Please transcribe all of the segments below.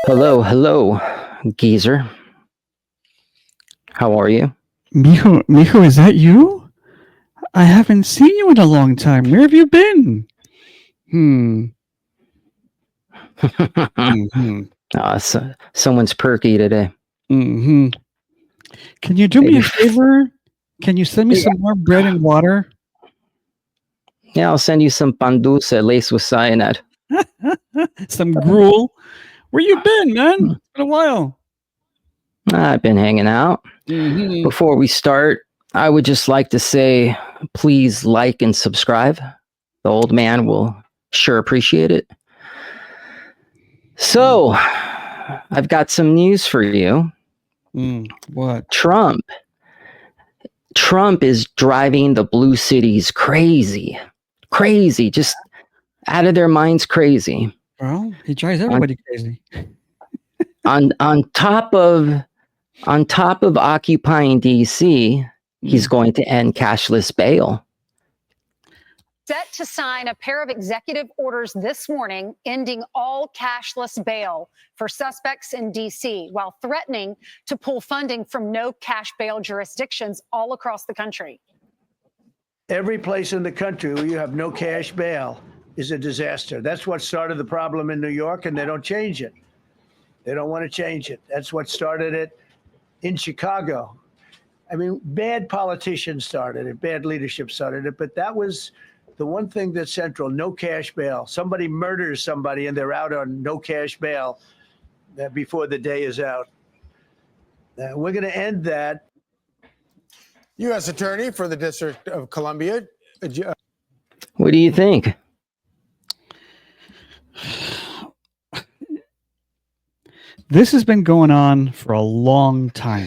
Hello, hello, geezer. How are you? Mijo, is that you? I haven't seen you in a long time. Where have you been? Hmm. Mm-hmm. Someone's perky today. Mm-hmm. Can you do me Maybe. a favor? Can you send me Yeah, some more bread and water? yeah, I'll send you some pan dulce laced with cyanide. Some gruel? Where you been, man? It's been a while. I've been hanging out. Mm-hmm. Before we start, I would just like to say, please like and subscribe. The old man will sure appreciate it. So, I've got some news for you. What? Trump is driving the blue cities crazy. Crazy, just out of their minds crazy. Well, he drives everybody crazy. On top of occupying DC, he's going to end cashless bail. Set to sign a pair of executive orders this morning ending all cashless bail for suspects in D.C. while threatening to pull funding from no cash bail jurisdictions all across the country. Every place in the country where you have no cash bail is a disaster. That's what started the problem in New York, and they don't change it. They don't want to change it. That's what started it in Chicago. I mean, bad politicians started it, bad leadership started it, but that was the one thing that's central: no cash bail. Somebody murders somebody and they're out on no cash bail before the day is out. We're going to end that. U.S. Attorney for the District of Columbia. What do you think? This has been going on for a long time.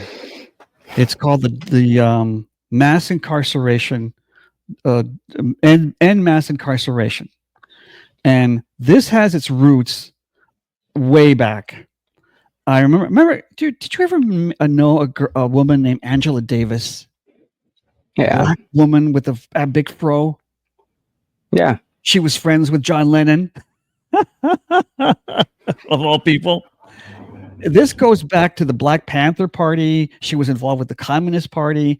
It's called the mass incarceration, end mass incarceration, and this has its roots way back. I remember. Dude, did you ever know a woman named Angela Davis? Yeah, Black woman with a big fro. Yeah, she was friends with John Lennon, of all people. This goes back to the Black Panther Party. She was involved with the Communist Party,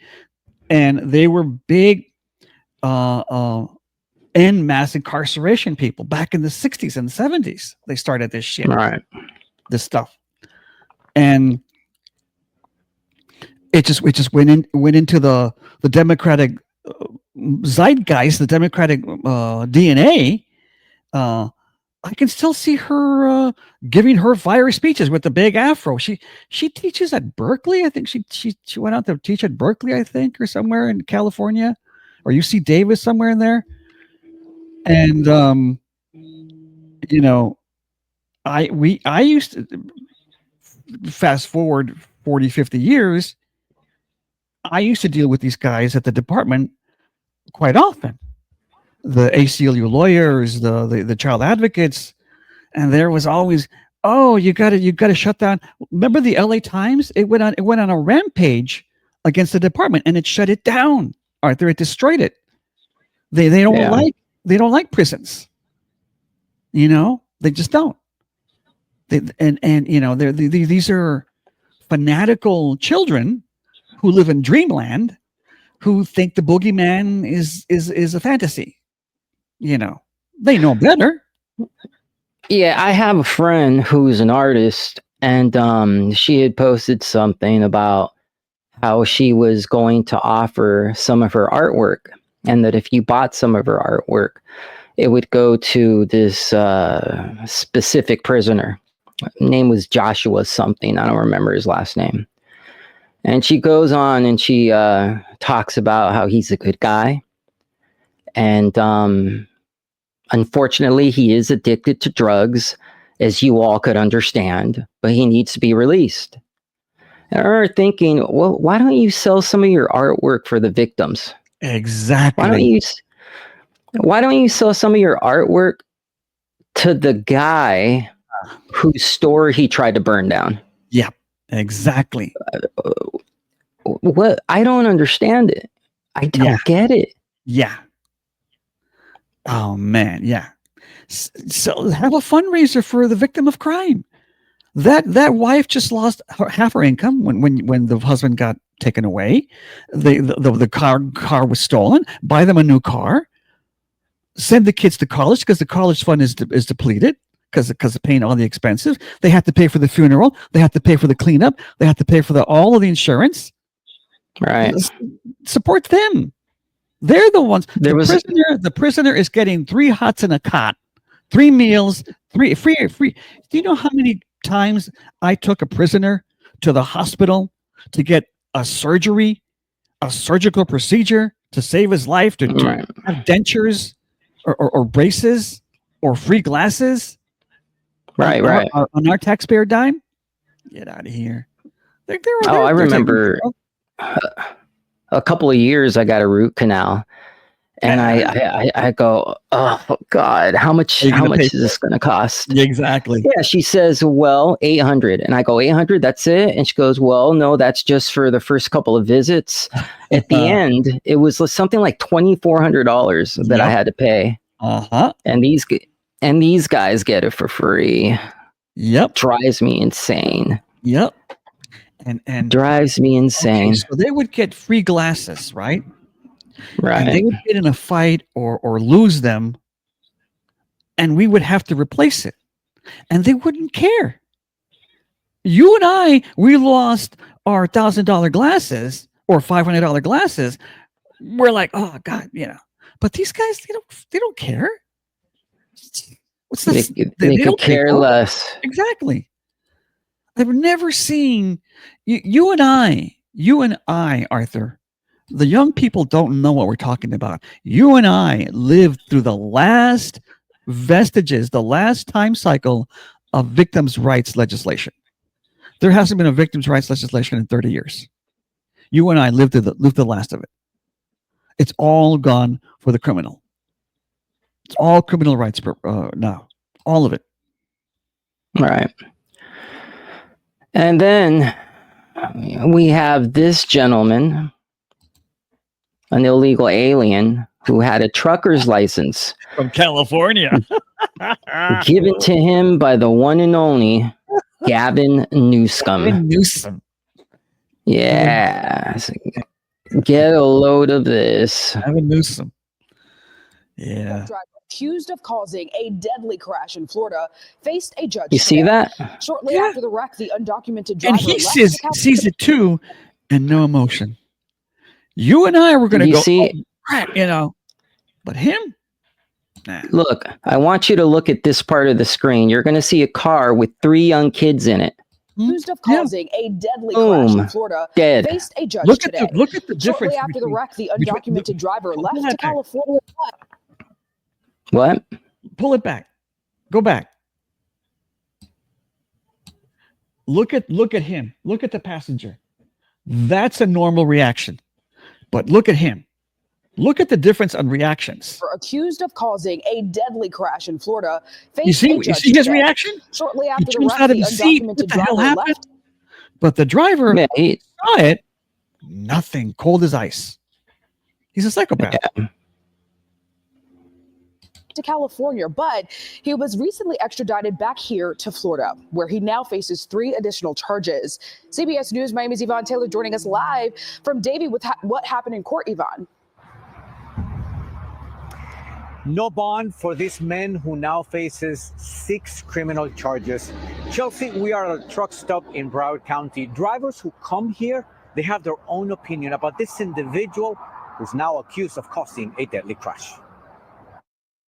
and they were big end mass incarceration people back in the 60s and 70s. They started this shit, right? This stuff, and it just went into the Democratic zeitgeist, the Democratic DNA. I can still see her giving her fiery speeches with the big afro. She teaches at Berkeley. I think she went out to teach at Berkeley, I think, or somewhere in California, or UC Davis, somewhere in there. And I used to fast forward 40, 50 years. I used to deal with these guys at the department quite often. The ACLU lawyers, the child advocates, and there was always, oh, you got to shut down. Remember the LA Times? It went on a rampage against the department, and it shut it down. Arthur, it destroyed it. They don't like prisons. They just don't. These are fanatical children who live in dreamland, who think the boogeyman is a fantasy. They know better. Yeah, I have a friend who's an artist, and she had posted something about how she was going to offer some of her artwork, and that if you bought some of her artwork, it would go to this specific prisoner. Name was Joshua something. I don't remember his last name. And she goes on and she talks about how he's a good guy. And unfortunately, he is addicted to drugs, as you all could understand, but he needs to be released. And I remember thinking, well, why don't you sell some of your artwork for the victims? Exactly. Why don't you sell some of your artwork to the guy whose store he tried to burn down? Yeah, exactly. What? I don't understand it. I don't get it. Yeah. Oh man, yeah. So have a fundraiser for the victim of crime. That wife just lost half her income when the husband got taken away. The car was stolen. Buy them a new car. Send the kids to college because the college fund is depleted because of paying all the expenses. They have to pay for the funeral. They have to pay for the cleanup. They have to pay for all of the insurance. Right. Support them. They're the ones. The prisoner is getting 3 hots and a cot, 3 meals, free. Do you know how many times I took a prisoner to the hospital to get a surgery, a surgical procedure to save his life, to have dentures or braces or free glasses? Right. On our taxpayer dime? Get out of here. I remember a couple of years I got a root canal. And I go, oh God, how much is this going to cost? Exactly. Yeah, she says, well, 800, and I go, 800, that's it? And she goes, well, no, that's just for the first couple of visits. At the end, it was something like $2,400 that I had to pay. And these guys get it for free. Yep, drives me insane. Yep, and drives me insane. Okay, so they would get free glasses, right? Right. And they would get in a fight or lose them, and we would have to replace it. And they wouldn't care. You and I, we lost our $1,000 glasses or $500 glasses. We're like, oh God, But these guys, they don't care. What's this? They could care less. Exactly. I've never seen you and I, Arthur. The young people don't know what we're talking about. You and I lived through the last vestiges, the last time cycle of victims' rights legislation. There hasn't been a victims' rights legislation in 30 years. You and I lived through the last of it. It's all gone for the criminal. It's all criminal rights now. All of it. Right. And then we have this gentleman, an illegal alien who had a trucker's license from California given to him by the one and only Gavin Newsom. Yeah. Get a load of this. Gavin Newsom. Yeah. Accused of causing a deadly crash in Florida faced a judge. You see that? Shortly after the wreck, the undocumented driver and he sees it too, and no emotion. You and I were going to go, see, but him. Nah. Look, I want you to look at this part of the screen. You're going to see a car with 3 young kids in it. Accused of causing a deadly crash in Florida, dead. Faced a judge look today. Look at the difference. Shortly after the wreck, the undocumented driver left to California. What? Pull it back. Go back. Look at him. Look at the passenger. That's a normal reaction. But look at him. Look at the difference on reactions. Accused of causing a deadly crash in Florida. You see his reaction? Shortly after he jumps out of the seat. What the hell happened? But the driver saw it. Nothing. Cold as ice. He's a psychopath. Yeah. To California, but he was recently extradited back here to Florida, where he now faces 3 additional charges. CBS News Miami's Yvonne Taylor joining us live from Davie with what happened in court, Yvonne. No bond for this man who now faces 6 criminal charges. Chelsea, we are at a truck stop in Broward County. Drivers who come here, they have their own opinion about this individual who's now accused of causing a deadly crash.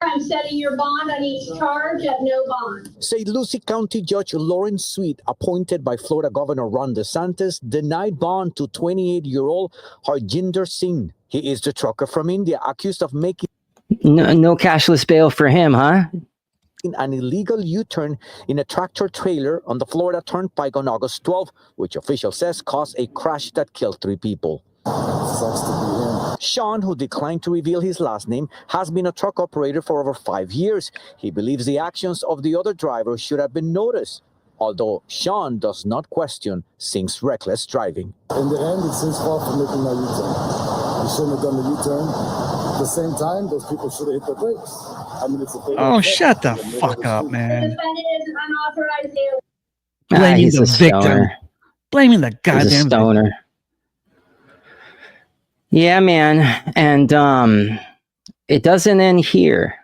I'm setting your bond on each charge at no bond. St. Lucie County Judge Lauren Sweet, appointed by Florida Governor Ron DeSantis, denied bond to 28-year-old Harjinder Singh. He is the trucker from India accused of making no cashless bail for him, huh? An illegal U-turn in a tractor trailer on the Florida Turnpike on August 12, which official says caused a crash that killed 3 people. Sucks to be him. Sean, who declined to reveal his last name, has been a truck operator for over 5 years. He believes the actions of the other drivers should have been noticed, although Sean does not question Singh's reckless driving. In the end, it's his fault for making that U-turn. He shouldn't have done the U-turn. At the same time, those people should have hit the brakes. I mean, it's a shut the fuck up, man. The defendant is an unauthorized alien. Blaming he's the a victim. stoner. Blaming the He's a goddamn victim. stoner. Yeah, man. And it doesn't end here.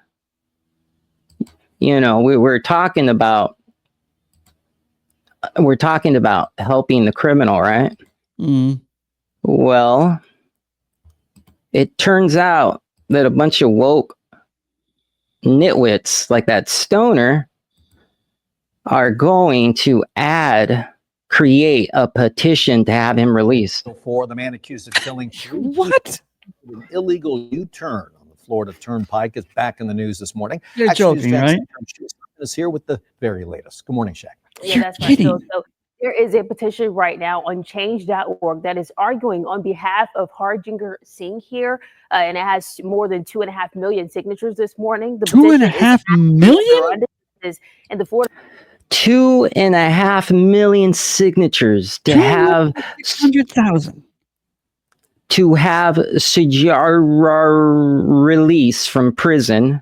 You know, we're talking about helping the criminal, right? Mm. Well, it turns out that a bunch of woke nitwits like that stoner are going to create a petition to have him released. For the man accused of killing three What? people, an illegal U-turn on the Florida Turnpike is back in the news this morning. You're joking, right? Is here with the very latest. Good morning, Shaq. You're that's kidding. right. So there is a petition right now on change.org that is arguing on behalf of Harjinder Singh here, and it has more than 2.5 million signatures this morning. The 2.5 million? In the Florida 2.5 million signatures to have 600,000 to have Sijara release from prison.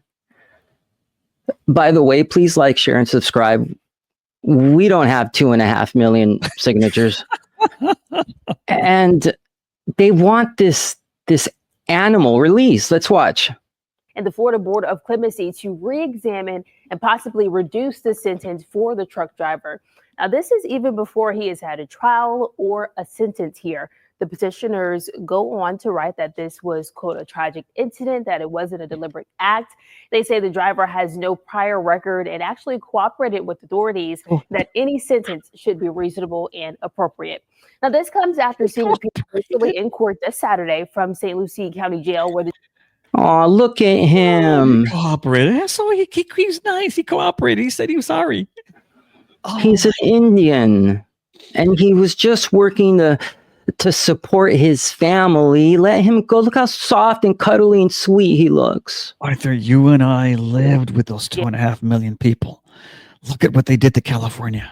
By the way, please like, share, and subscribe. We don't have 2.5 million signatures. And they want this animal released. Let's watch. and the Florida Board of Clemency to re-examine and possibly reduce the sentence for the truck driver. Now, this is even before he has had a trial or a sentence here. The petitioners go on to write that this was, quote, a tragic incident, that it wasn't a deliberate act. They say the driver has no prior record and actually cooperated with authorities, that any sentence should be reasonable and appropriate. Now, this comes after seeing people initially in court this Saturday from St. Lucie County Jail, where the Oh, look at him. He cooperated. So he's nice. He cooperated. He said he was sorry. Oh, He's an Indian, and he was just working to support his family. Let him go. Look how soft and cuddly and sweet he looks. Arthur, you and I lived with those 2.5 million people. Look at what they did to California.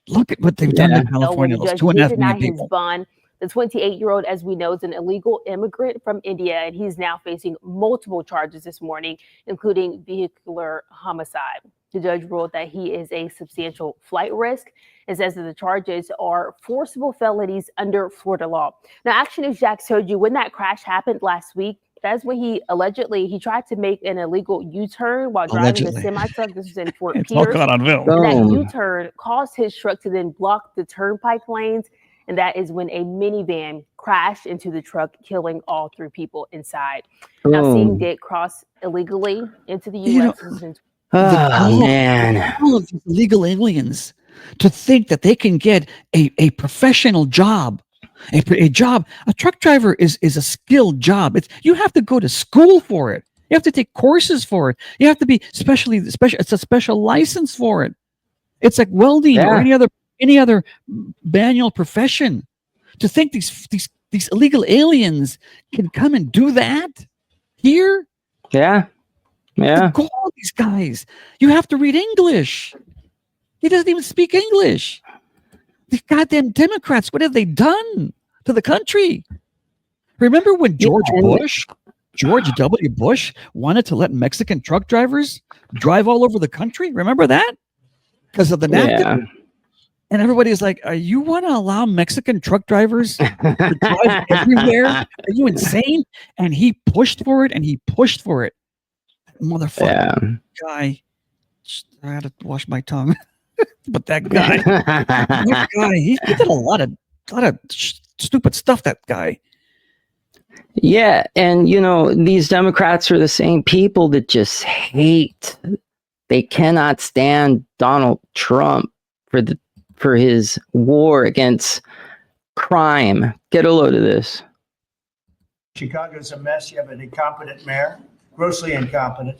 Look at what they've done to California. Those 2.5 million people. Bond. The 28-year-old, as we know, is an illegal immigrant from India, and he's now facing multiple charges this morning, including vehicular homicide. The judge ruled that he is a substantial flight risk and says that the charges are forcible felonies under Florida law. Now, Action News Jack showed you when that crash happened last week. That's when he tried to make an illegal U-turn while driving a semi-truck. This was in Fort It's all Pierce. caught on film. And that U-turn caused his truck to then block the turnpike lanes. And that is when a minivan crashed into the truck, killing all 3 people inside. Now, Singh did cross illegally into the U.S. Man. All of these illegal aliens, to think that they can get a professional job, a job. A truck driver is a skilled job. You have to go to school for it. You have to take courses for it. You have to be special. It's a special license for it. It's like welding or any other manual profession. To think these illegal aliens can come and do that here. Yeah. Call these guys. You have to read English. He doesn't even speak English. These goddamn Democrats, what have they done to the country? Remember when George W. Bush wanted to let Mexican truck drivers drive all over the country? Remember that? Because of the NAFTA? Yeah. And everybody's like, you want to allow Mexican truck drivers to drive everywhere? Are you insane? And he pushed for it, Motherfucker guy. I had to wash my tongue. But that guy, he did a lot of stupid stuff, that guy. Yeah, and these Democrats are the same people that just hate. They cannot stand Donald Trump for his war against crime. Get a load of this. Chicago's a mess. You have an incompetent mayor, grossly incompetent.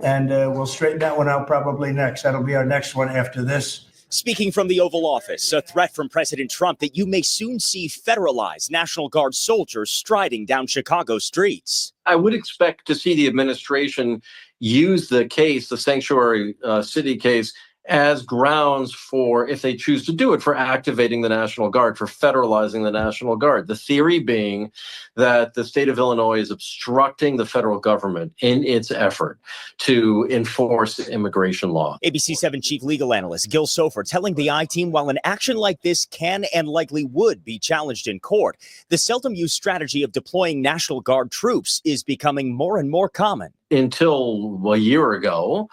And we'll straighten that one out probably next. That'll be our next one after this. Speaking from the Oval Office, a threat from President Trump that you may soon see federalized National Guard soldiers striding down Chicago streets. I would expect to see the administration use the case, the sanctuary city case, as grounds for, if they choose to do it, for activating the National Guard, for federalizing the National Guard. The theory being that the state of Illinois is obstructing the federal government in its effort to enforce immigration law. ABC 7 chief legal analyst Gil Sofer telling the I-Team while an action like this can and likely would be challenged in court, the seldom used strategy of deploying National Guard troops is becoming more and more common. Until a year ago,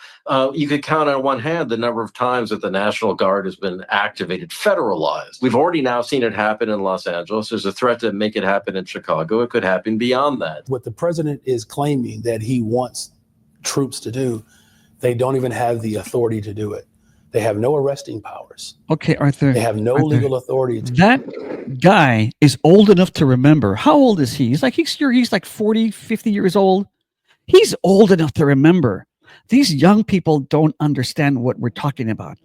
you could count on one hand the number of times that the National Guard has been activated, federalized. We've already now seen it happen in Los Angeles. There's a threat to make it happen in Chicago. It could happen beyond that. What the president is claiming that he wants troops to do, they don't even have the authority to do it. They have no arresting powers. Okay, Arthur. They have no Arthur, legal authority. That guy is old enough to remember. How old is he? He's like 40, 50 years old. He's old enough to remember. These young people don't understand what we're talking about.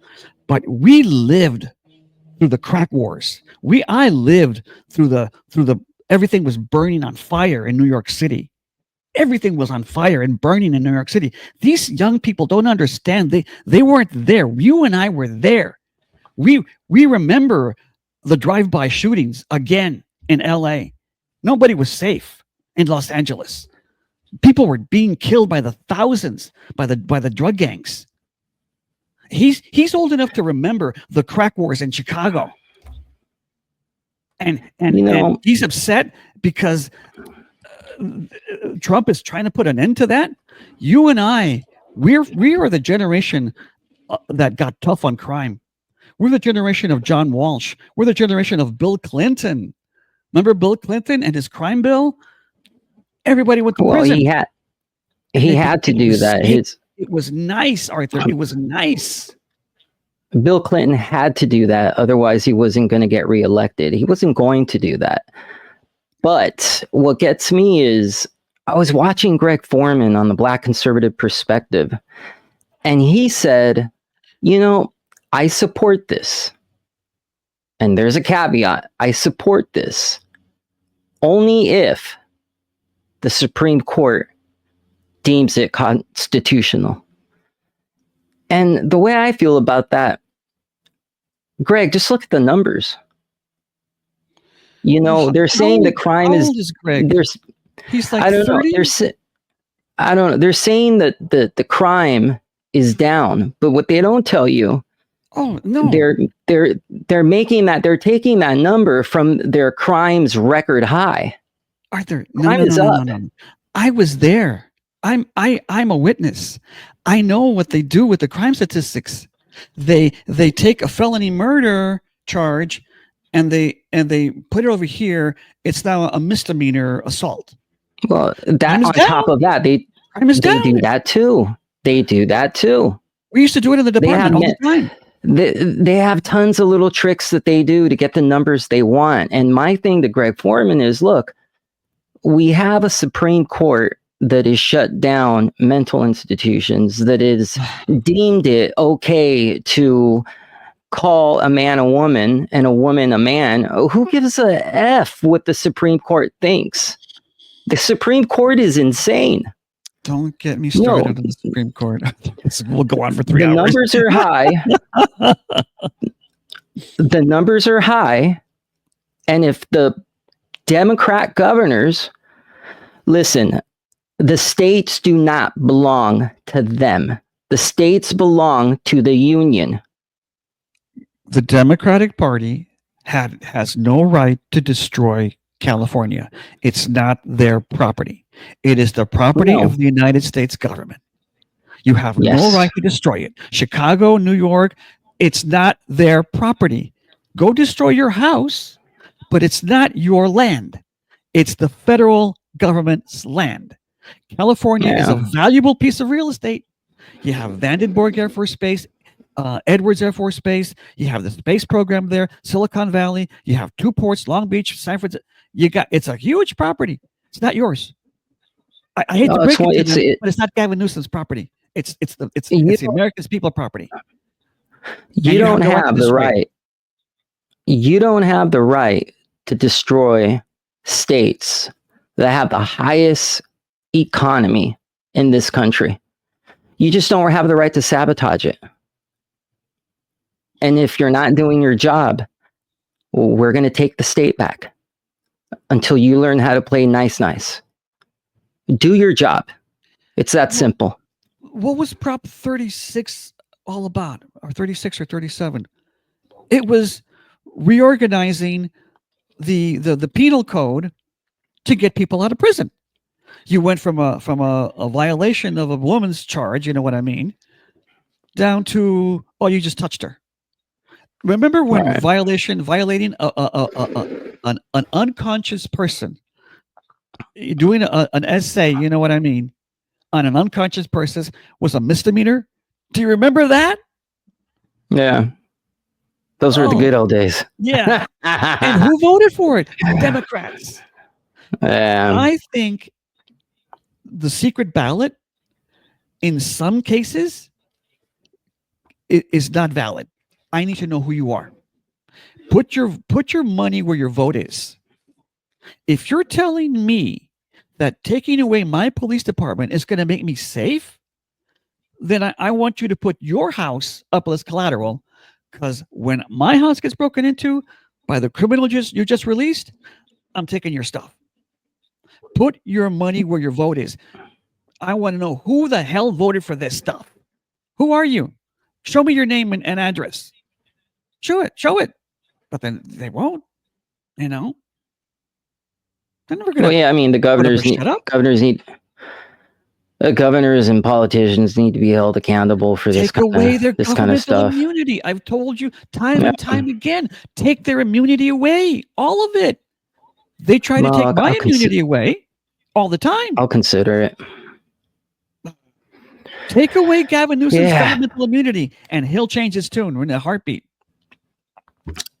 But we lived through the crack wars. I lived through the everything was burning on fire in New York City. Everything was on fire and burning in New York City. These young people don't understand. They weren't there. You and I were there. We remember the drive-by shootings again in LA. Nobody was safe in Los Angeles. People were being killed by the thousands by the drug gangs. He's old enough to remember the crack wars in Chicago. And he's upset because Trump is trying to put an end to that. You and I, we are the generation that got tough on crime. We're the generation of John Walsh. We're the generation of Bill Clinton. Remember Bill Clinton and his crime bill? Everybody went to prison. He had to do that. It was nice, Arthur. It was nice. Bill Clinton had to do that. Otherwise, he wasn't going to get reelected. He wasn't going to do that. But what gets me is I was watching Greg Foreman on the Black Conservative Perspective, and he said, I support this. And there's a caveat. I support this only if the Supreme Court deems it constitutional. And the way I feel about that, Greg, just look at the numbers. They're saying the crime is Greg? He's like I don't 30? know. I don't know. They're saying that the crime is down, but what they don't tell you, they're making that, they're taking that number from their crimes record high. Arthur, no. I was there. I'm a witness. I know what they do with the crime statistics. They take a felony murder charge and they put it over here. It's now a misdemeanor assault. Well, that on top of that, they do that too. They do that too. We used to do it in the department all the time. They have tons of little tricks that they do to get the numbers they want. And my thing to Greg Foreman is, look, we have a Supreme Court that is shut down mental institutions, that is deemed it okay to call a man a woman and a woman a man. Who gives a F what the Supreme Court thinks? The Supreme Court is insane. Don't get me started on the Supreme Court. We'll go on for 3 hours. The numbers are high. The numbers are high. And if the Democrat governors, listen, the states do not belong to them. The states belong to the union. The Democratic Party has no right to destroy California. It's not their property. It is the property of the United States government. You have no right to destroy it. Chicago, New York, it's not their property. Go destroy your house, but it's not your land. It's the federal government's land. California is a valuable piece of real estate. You have Vandenberg Air Force Base, Edwards Air Force Base. You have the space program there, Silicon Valley. You have 2 ports, Long Beach, San Francisco. It's a huge property. It's not yours. I hate to break it to them, but it's not Gavin Newsom's property. It's the American people property. You don't have the right. You don't have the right to destroy states that have the highest economy in this country. You just don't have the right to sabotage it. And if you're not doing your job, well, we're going to take the state back until you learn how to play nice. Do your job. It's that simple. What was Prop 36 all about? Or 36 or 37? It was reorganizing the penal code to get people out of prison. You went from a violation of a woman's charge, you know what I mean, down to, oh, you just touched her. Remember when violating an unconscious person, doing an essay, you know what I mean, on an unconscious person was a misdemeanor? Do you remember that? Yeah. Those were the good old days. Yeah. And who voted for it? Democrats. I think the secret ballot, in some cases, is not valid. I need to know who you are. Put your money where your vote is. If you're telling me that taking away my police department is going to make me safe, then I want you to put your house up as collateral, because when my house gets broken into by the criminal you just released, I'm taking your stuff. Put your money where your vote is. I want to know who the hell voted for this stuff. Who are you? Show me your name and address. Show it. But then they won't, you know. They're never gonna. Well, yeah, I mean, the governors and politicians need to be held accountable for this Take away their this kind of governmental stuff. immunity. I've told you time and time again. Take their immunity away, all of it. They try to take my immunity away all the time. I'll consider it. Take away Gavin Newsom's governmental immunity, and he'll change his tune in a heartbeat.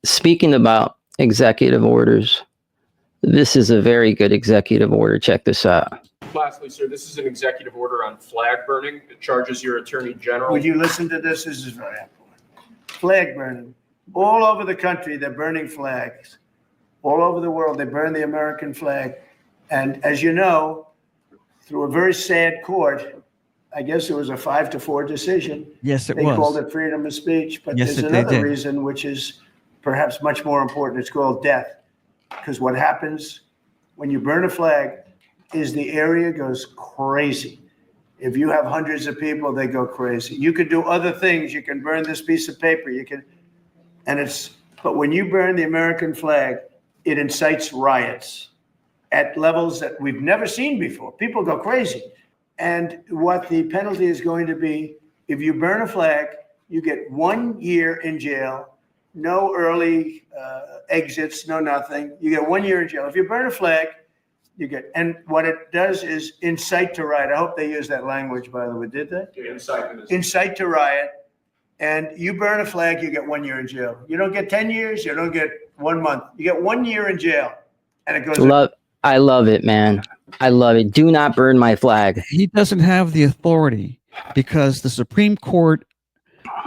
Speaking about executive orders, this is a very good executive order. Check this out. Lastly, sir, this is an executive order on flag burning. It charges your attorney general. Would you listen to this? This is very important. Flag burning. All over the country, they're burning flags. All over the world, they burn the American flag. And as you know, through a very sad court, I guess it was a 5-4 decision. Yes, it they was. They called it freedom of speech. But yes, there's another reason, which is perhaps much more important. It's called death. Because what happens when you burn a flag is the area goes crazy. If you have hundreds of people, they go crazy. You can do other things. You can burn this piece of paper. But when you burn the American flag, it incites riots at levels that we've never seen before. People go crazy. And what the penalty is going to be, if you burn a flag, you get 1 year in jail, no early exits, no nothing. You get 1 year in jail. If you burn a flag, you get, and what it does is incite to riot. I hope they use that language, by the way. Did they? Incite to riot. And you burn a flag, you get 1 year in jail. You don't get 10 years. You don't get 1 month. You get 1 year in jail. And it goes. I love it, man. I love it. Do not burn my flag. He doesn't have the authority because the Supreme Court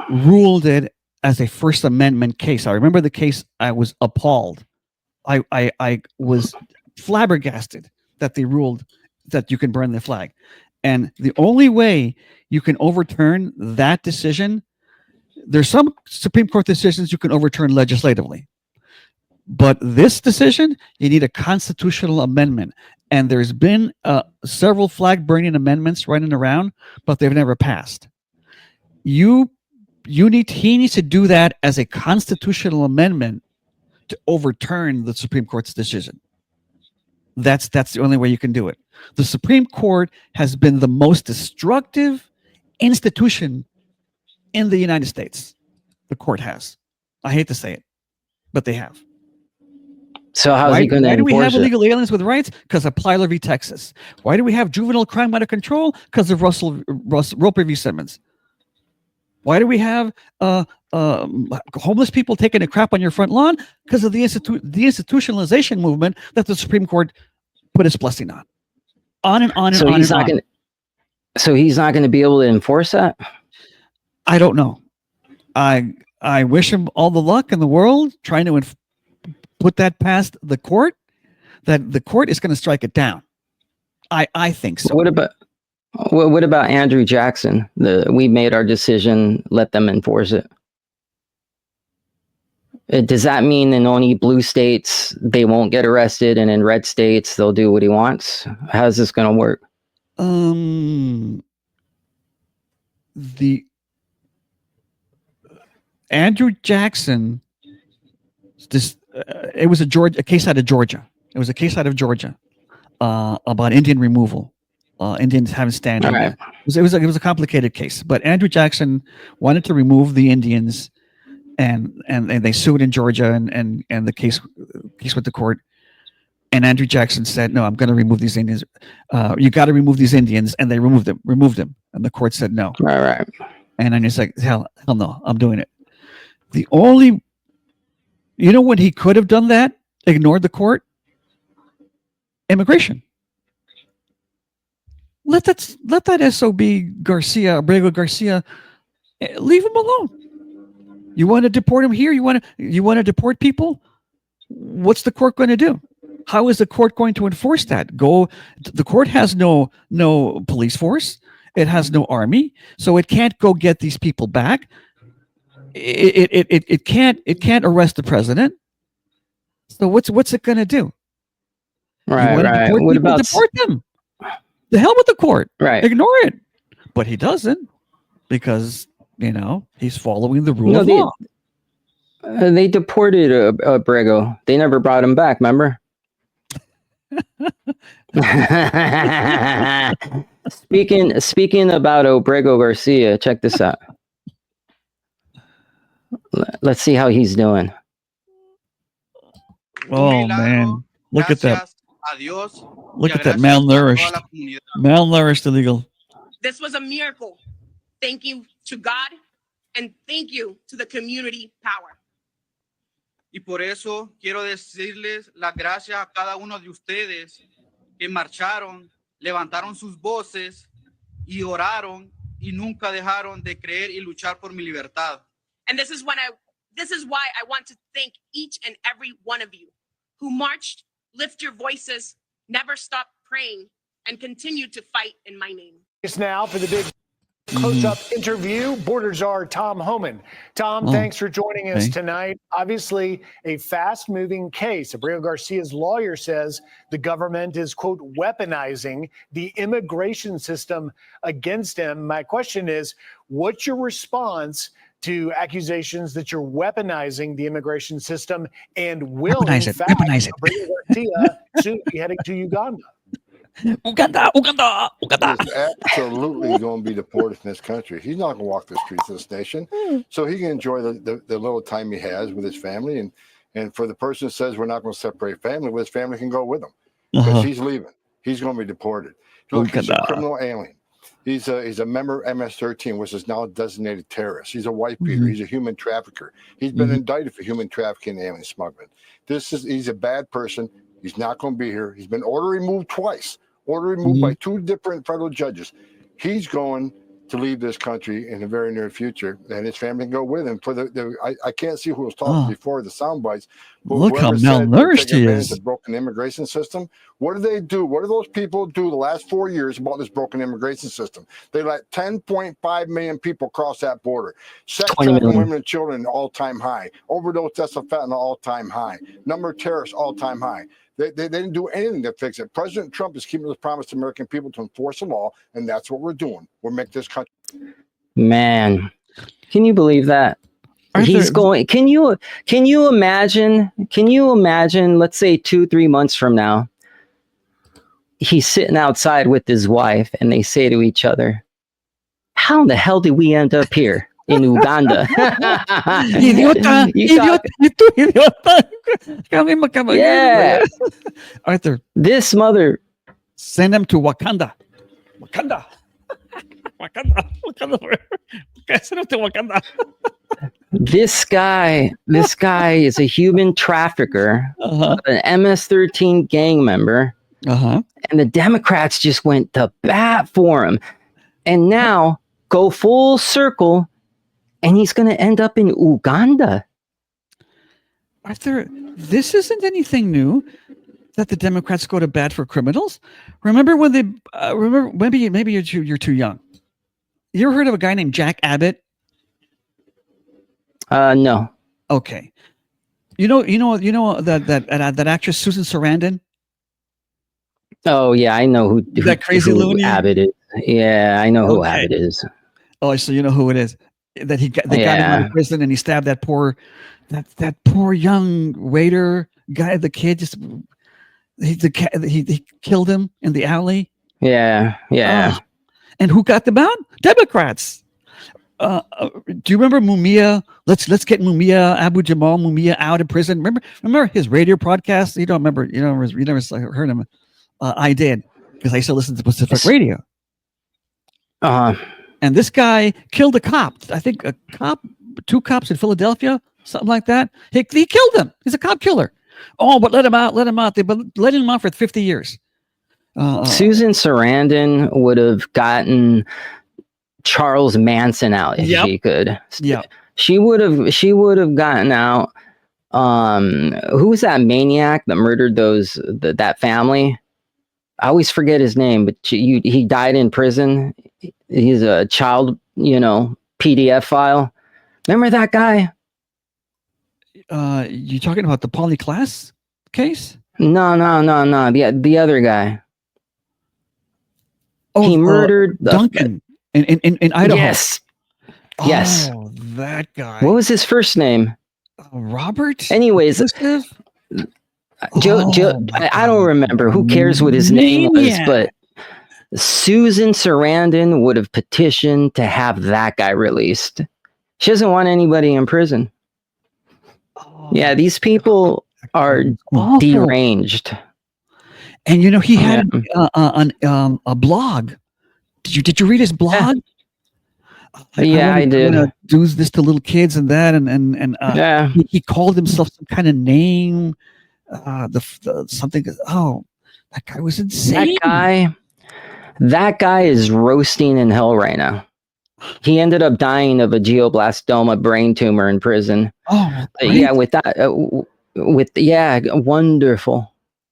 ruled it as a First Amendment case. I remember the case. I was appalled. I was flabbergasted that they ruled that you can burn the flag. And the only way you can overturn that decision, there's some Supreme Court decisions you can overturn legislatively. But this decision, you need a constitutional amendment. And there's been several flag burning amendments running around, but they've never passed. He needs to do that as a constitutional amendment to overturn the Supreme Court's decision. That's the only way you can do it. The Supreme Court has been the most destructive institution in the United States. The court has. I hate to say it, but they have. So how's he going to enforce it? Why do we have illegal aliens with rights? Because of Plyler v. Texas. Why do we have juvenile crime out of control? Because of Roper v. Simmons. Why do we have homeless people taking a crap on your front lawn? Because of the institutionalization movement that the Supreme Court put its blessing on. On and on and on and on. So he's not going to be able to enforce that? I don't know. I wish him all the luck in the world trying to put that past the court, that the court is going to strike it down. I think so. What about Andrew Jackson? We made our decision, let them enforce it. Does that mean in only blue states they won't get arrested, and in red states they'll do what he wants? How's this going to work? The Andrew Jackson. It was a case out of Georgia. It was a case out of Georgia about Indian removal. Indians having standing. Right. It was a complicated case, but Andrew Jackson wanted to remove the Indians, and they sued in Georgia, and the case went to court. And Andrew Jackson said, "No, I'm going to remove these Indians. You got to remove these Indians," and they removed them. And the court said no. Right. And then he's like, hell no, I'm doing it. When he could have done that, ignored the court, immigration. Let that SOB Garcia, Abrego Garcia, leave him alone. You want to deport him here? You want to deport people? What's the court going to do? How is the court going to enforce that? The court has no police force. It has no army, so it can't go get these people back. It can't arrest the president. So what's it going to do? Right. What about deport them? The hell with the court. Right. Ignore it. But he doesn't, because he's following the rule of law. They deported Abrego. They never brought him back. Remember? Speaking about Abrego Garcia, check this out. Let's see how he's doing. Oh man, look at that! Look at that malnourished illegal. This was a miracle. Thank you to God, and thank you to the community power. Y por eso quiero decirles las gracias a cada uno de ustedes que marcharon, levantaron sus voces y oraron y nunca dejaron de creer y luchar por mi libertad. And this is why I want to thank each and every one of you who marched, lift your voices, never stop praying, and continue to fight in my name. It's now for the big close-up interview, border czar Tom Homan. Tom, thanks for joining us tonight. Obviously, a fast-moving case. Abrego Garcia's lawyer says the government is, quote, weaponizing the immigration system against him. My question is, what's your response to accusations that you're weaponizing the immigration system, and will, weaponize in it, fact, weaponize it. Abrego Garcia soon be heading to Uganda? Uganda. He's absolutely going to be deported from this country. He's not going to walk the streets of this nation. So he can enjoy the little time he has with his family. And for the person that says we're not going to separate family, his family can go with him, because he's leaving. He's going to be deported. Look, he's a criminal alien. He's a member of MS-13, which is now a designated terrorist. He's a white beater. He's a human trafficker. He's been indicted for human trafficking and alien smuggling. He's a bad person. He's not going to be here. He's been order removed twice. Order removed by 2 different federal judges. He's going to leave this country in the very near future, and his family can go with him. For I can't see who was talking before the sound bites. But look how malnourished he is. The broken immigration system. What do they do? What do those people do the last 4 years about this broken immigration system? They let 10.5 million people cross that border. Sex trafficking women and children, all-time high. Overdose deaths of fentanyl, all-time high. Number of terrorists, all-time high. They didn't do anything to fix it. President Trump is keeping his promise to American people to enforce the law, and that's what we're doing. We're making this country. Man, can you believe that? He's going. Can you imagine? Can you imagine? Let's say 2-3 months from now, he's sitting outside with his wife, and they say to each other, "How in the hell did we end up here in Uganda?" Idiota! Yeah. Arthur, this mother, send him to Wakanda. Send him to Wakanda. This guy is a human trafficker, an MS-13 gang member, and the Democrats just went to bat for him, and now go full circle, and he's going to end up in Uganda. Arthur, this isn't anything new that the Democrats go to bat for criminals. Remember when they maybe you're too young. You ever heard of a guy named Jack Abbott? No. Okay. You know that actress Susan Sarandon. Oh yeah, I know who That crazy loony? Abbott is. Yeah, I know who Okay. Abbott is. Oh, so you know who it is? That they got him out Yeah. of prison, and he stabbed that poor young waiter guy, the kid. Just he killed him in the alley. Yeah, yeah. And who got them out? Democrats. Do you remember Mumia? Let's get Mumia, Abu Jamal Mumia out of prison. Remember his radio podcast? You don't remember? You never heard him. I did, because I used to listen to Pacific Radio. And this guy killed a cop. I think two cops in Philadelphia, something like that. He killed him. He's a cop killer. Oh, but let him out. They let him out for 50 years. Susan Sarandon would have gotten Charles Manson out if she could. Yeah. She would have gotten out. Who was that maniac that murdered that family? I always forget his name, but he died in prison. He's a child, PDF file. Remember that guy? You talking about the Polly Klaas case? No. The other guy. Oh, he murdered Duncan in Idaho. Yes. Oh, that guy. What was his first name? Robert. Anyways, Joe. I don't remember. Who cares what his name was? But Susan Sarandon would have petitioned to have that guy released. She doesn't want anybody in prison. Yeah, these people are deranged. And he had a blog. Did you read his blog? Yeah, I did. Do this to little kids and that, and he called himself some kind of name. Something. Oh, that guy was insane. That guy is roasting in hell right now. He ended up dying of a glioblastoma brain tumor in prison. Oh, yeah, wonderful.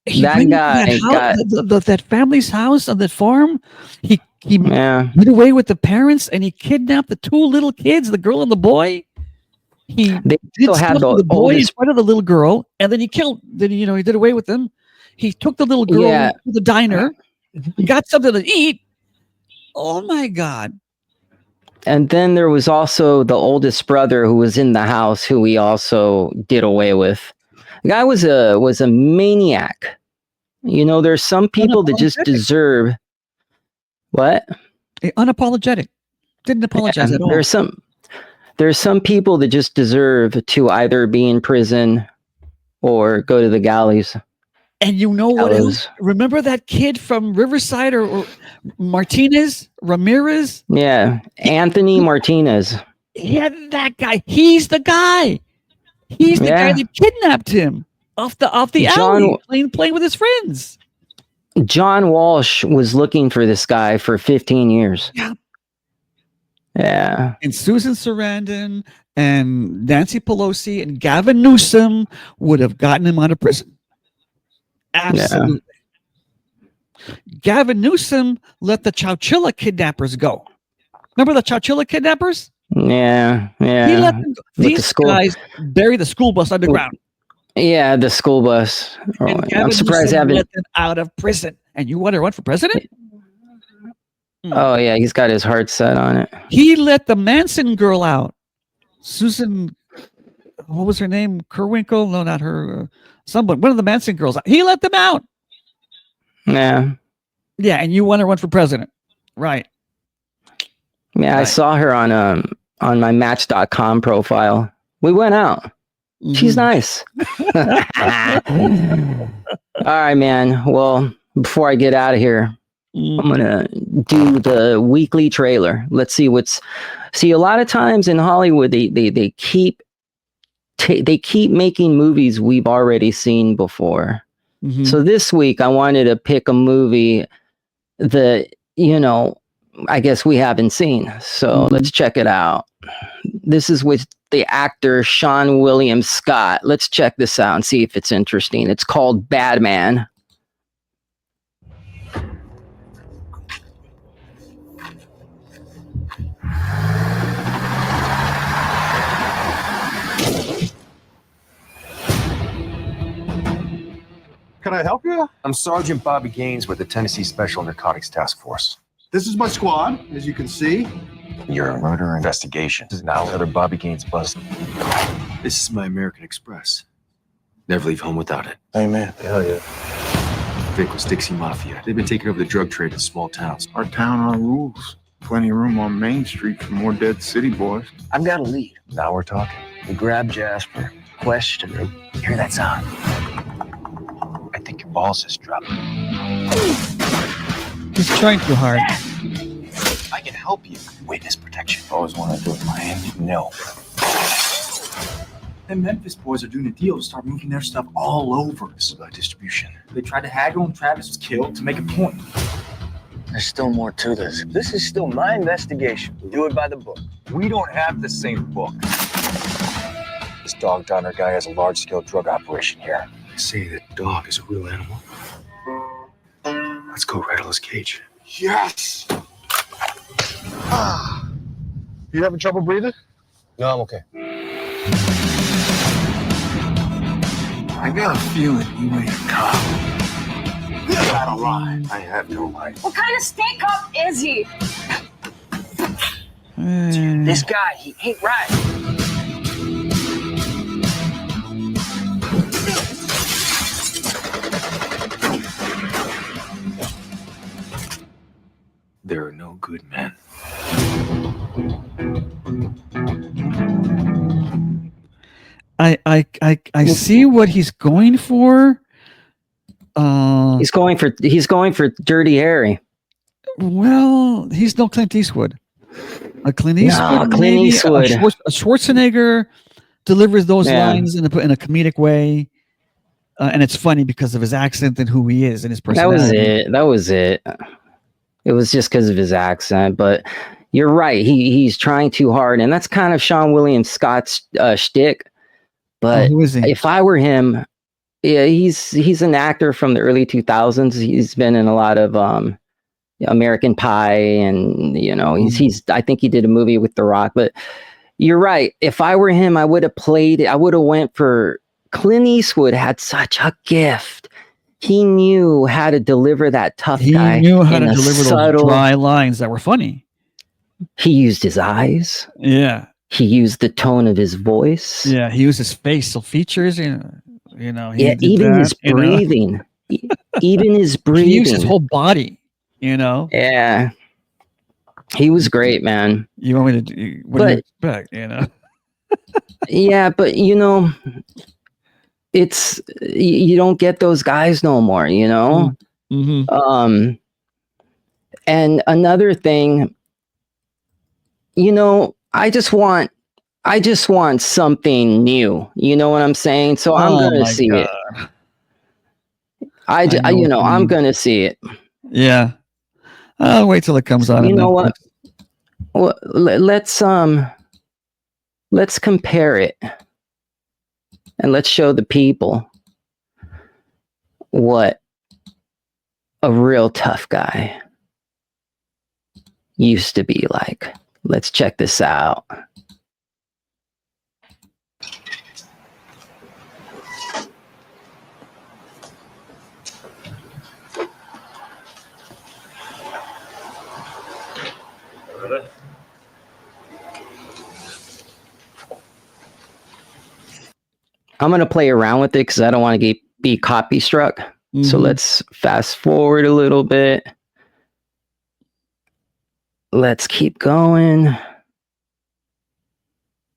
That guy got that family's house on that farm. He went away with the parents, and he kidnapped the two little kids, the girl and the boy. He did stuff to the boy in front of the little girl, and then he killed. Then he did away with them. He took the little girl to the diner, got something to eat. Oh my God! And then there was also the oldest brother who was in the house, who he also did away with. The guy was a maniac. There's some people that just deserve what? Unapologetic. Didn't apologize at all. There's some people that just deserve to either be in prison or go to the galleys. And you know what else? Remember that kid from Riverside or Ramirez? Yeah, Anthony Martinez. Yeah, that guy. He's the guy. He's the guy that kidnapped him off the alley, playing with his friends. John Walsh was looking for this guy for 15 years. Yeah. Yeah. And Susan Sarandon and Nancy Pelosi and Gavin Newsom would have gotten him out of prison. Absolutely. Yeah. Gavin Newsom let the Chowchilla kidnappers go. Remember the Chowchilla kidnappers? Yeah. He let them go. These guys buried the school bus underground. Yeah, the school bus. I'm surprised Newsom let them out of prison. And you want to run for president? Oh yeah, he's got his heart set on it. He let the Manson girl out. Susan, what was her name? Kerwinkle? No, not her. One of the Manson girls. He let them out. Yeah. Yeah, and you want to run for president. Right. Yeah, right. I saw her on my Match.com profile. We went out. Mm-hmm. She's nice. All right, man. Well, before I get out of here, I'm gonna do the weekly trailer. Let's see a lot of times in Hollywood they keep making movies we've already seen before. Mm-hmm. So this week I wanted to pick a movie that I guess we haven't seen. So let's check it out. This is with the actor Sean William Scott. Let's check this out and see if it's interesting. It's called Bad Man. can I help you? I'm Sergeant Bobby Gaines with the Tennessee Special Narcotics Task Force. This is my squad, as you can see. Your murder investigation is now another Bobby Gaines bust. This is my American Express. Never leave home without it. Amen. Hell yeah. Vic Dixie Mafia. They've been taking over the drug trade in small towns. Our town, our rules. Plenty of room on Main Street for more dead city boys. I've got a lead. Now we're talking. We grab Jasper, question him. Hear that sound? I think your balls just dropped. He's trying too hard. I can help you. Witness protection. Always want to do it, Miami. No. The Memphis boys are doing a deal to start moving their stuff all over. This is about distribution. They tried to haggle and Travis was killed to make a point. There's still more to this. This is still my investigation. Do it by the book. We don't have the same book. This dog Donner guy has a large-scale drug operation here. They say that dog is a real animal. Let's go rattle his cage. Yes! You having trouble breathing? No, I'm okay. I got a feeling you ain't a cop. I don't lie. I have no life. What kind of stink up is he? This guy, he ain't right. There are no good men. I see what he's going for. He's going for Dirty Harry. Well, he's no Clint Eastwood. A Clint Eastwood. No, Clint maybe, Eastwood. A Schwarzenegger delivers those lines in a comedic way, and it's funny because of his accent and who he is and his personality. That was it. It was just because of his accent, but you're right. He's trying too hard, and that's kind of Sean William Scott's shtick. But who is he? If I were him, yeah, he's an actor from the early 2000s. He's been in a lot of American Pie, and he's I think he did a movie with The Rock. But you're right. If I were him, I would have played it. I would have went for Clint Eastwood. Had such a gift. He knew how to deliver that tough guy. He knew how to deliver those dry lines that were funny. He used his eyes. Yeah. He used the tone of his voice. Yeah. He used his facial features. Even his breathing. Even his breathing. He used his whole body. Yeah. He was great, man. You want me to? What do you expect? Yeah, but it's you don't get those guys no more. Mm-hmm. And another thing, I just want something new. You know what I'm saying? So I'm gonna see it. I'm gonna see it. Yeah. I'll wait till it comes out. You know what? Well, let's compare it, and let's show the people what a real tough guy used to be like. Let's check this out. I'm going to play around with it because I don't want to be copy struck. Mm-hmm. So let's fast forward a little bit. Let's keep going.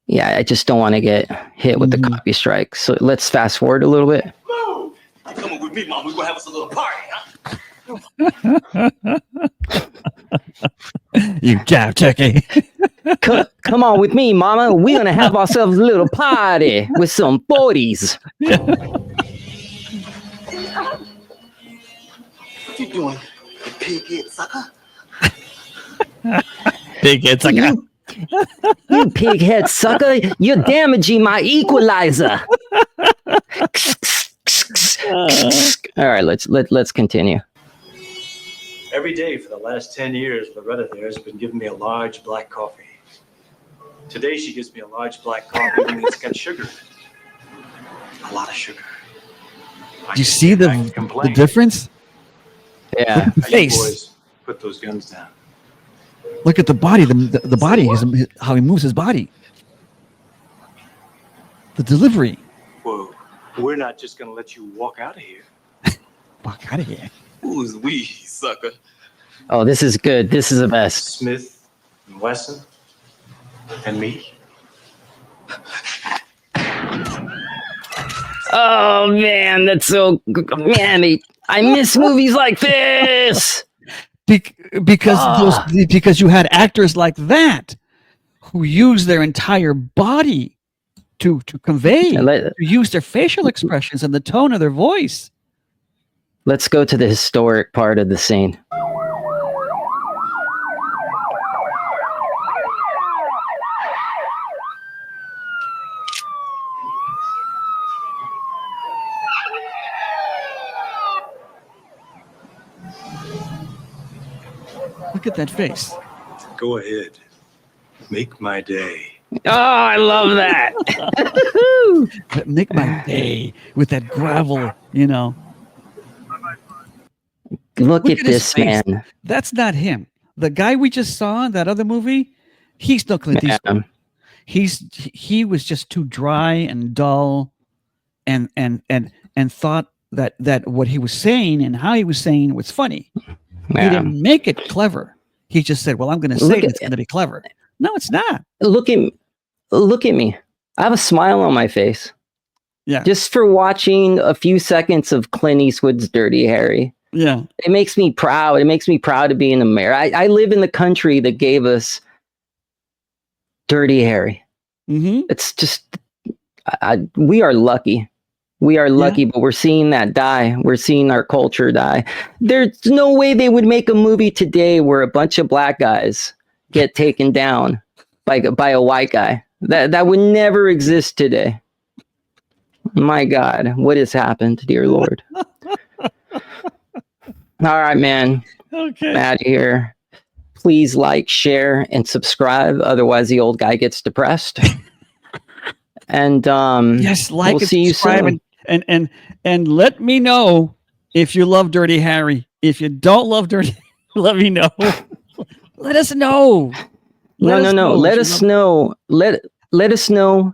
Yeah, I just don't want to get hit with the copy strike. So let's fast forward a little bit. Move! You coming with me, Mom? We're going to have us a little party, huh? You jive turkey. Come on with me, Mama. We're going to have ourselves a little party with some 40s. What you doing, you pig-head sucker? Pig-head sucker. You pig-head sucker. You're damaging my equalizer. All right, let's continue. Every day for the last 10 years, Loretta there has been giving me a large black coffee. Today, she gives me a large black coffee and it's got sugar. A lot of sugar. Do you see the difference? Yeah. Look at the Now you face. boys put those guns down. Look at the body. The body. How he moves his body. The delivery. Whoa. We're not just gonna let you walk out of here. Walk out of here. Who's we, sucker? Oh, this is good. This is the best. Smith and Wesson and me. Oh man, that's so man. I miss movies like this. Because you had actors like that who use their entire body to convey, to use their facial expressions and the tone of their voice. Let's go to the historic part of the scene. Look at that face. Go ahead. Make my day. Oh, I love that. Make my day with that gravel, you know. Look at his this face. man. That's not him. The guy we just saw in that other movie, he's no Clint Eastwood. He was just too dry and dull, and thought that what he was saying and how he was saying was funny. Yeah. He didn't make it clever. He just said, "Well, I'm going to say it's going to be clever." No, it's not. Look at me. I have a smile on my face. Yeah. Just for watching a few seconds of Clint Eastwood's Dirty Harry. Yeah. It makes me proud. It makes me proud to be an American. I live in the country that gave us Dirty Harry. Mm-hmm. It's just, we are lucky. We are lucky, but we're seeing that die. We're seeing our culture die. There's no way they would make a movie today where a bunch of black guys get taken down by a white guy. That would never exist today. My God, what has happened, dear Lord? All right, man. Okay. I'm out of here. Please like, share, and subscribe. Otherwise, the old guy gets depressed. And yes, like we'll and see you subscribe soon. and let me know if you love Dirty Harry. If you don't love Dirty, let me know. Let us know. No. Let us know. Let us know.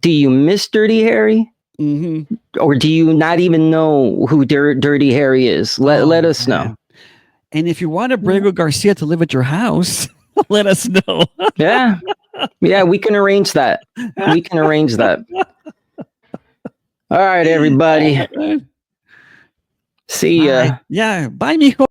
Do you miss Dirty Harry? Mm-hmm. Or do you not even know who Dirty Harry is? Let us know. And if you want Abrego Garcia to live at your house, let us know. Yeah, we can arrange that. We can arrange that. All right, everybody. See ya. Yeah, bye, mijo.